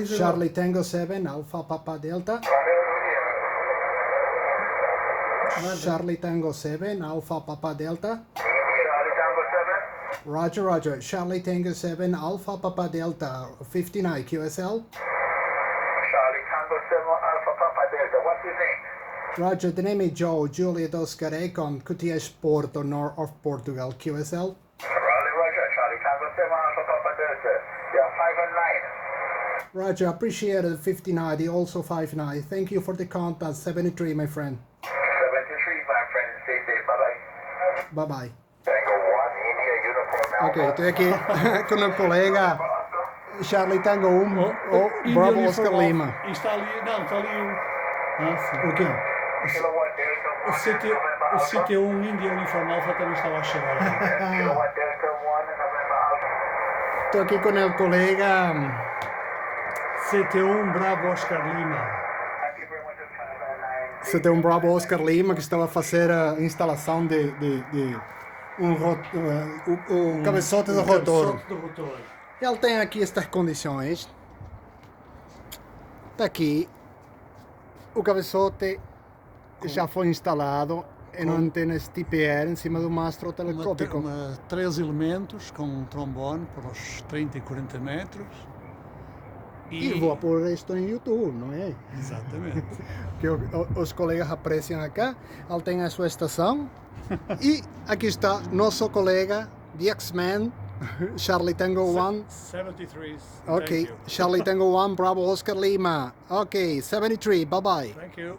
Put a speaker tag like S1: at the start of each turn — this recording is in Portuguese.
S1: Charlie Tango 7, Alpha Papa Delta. Charlie Tango 7, Alpha Papa Delta. Roger, Roger. Charlie Tango 7, Alpha Papa Delta, 59 QSL.
S2: Charlie Tango 7 Alpha Papa Delta. What's his name?
S1: Roger, the name is Joe, Juliet Oscar Econ, QTS Porto, north of Portugal, QSL.
S2: Roger, Charlie Tango 7 Alpha Papa Delta. Yeah, 5 and 9.
S1: Roger, appreciate it, 59, the also 59. Thank you for the contact, 73, my friend.
S2: 73, my friend. Stay safe. Bye-bye.
S1: Bye-bye.
S2: Tango 1, India, uniform.
S1: Ok, estoy aquí con el colega Charlie Tango 1, o Bravo Oscar Lima.
S3: E está ali, não, está ali o... Ah, sim.
S1: O quê?
S2: Kilowatt Delta 1.
S3: O CT1 Índia Uniforme Alpha também estava a chegar.
S2: Kilowatt Delta 1, November Alpha.
S1: Estou aqui com el colega
S3: CT1 Bravo Oscar Lima.
S2: Thank you very much. 5 and 9.
S1: Você tem um Bravo Oscar Lima que estava a fazer a instalação de o cabeçote do rotor.
S3: Cabeçote do rotor.
S1: Ele tem aqui estas condições. Está aqui. O cabeçote já foi instalado em uma antena steppir em cima do mastro telescópico.
S3: 3 elementos com um trombone para os 30 e 40 metros.
S1: E vou pôr isto em YouTube, não é?
S3: Exatamente.
S1: Que os colegas apreciam acá. Ele tem a sua estação. E aqui está nosso colega, the X-Men, Charlie Tango 1.
S3: 73.
S1: Ok, Charlie Tango 1, Bravo Oscar Lima. Ok, 73, bye bye.
S3: Thank you.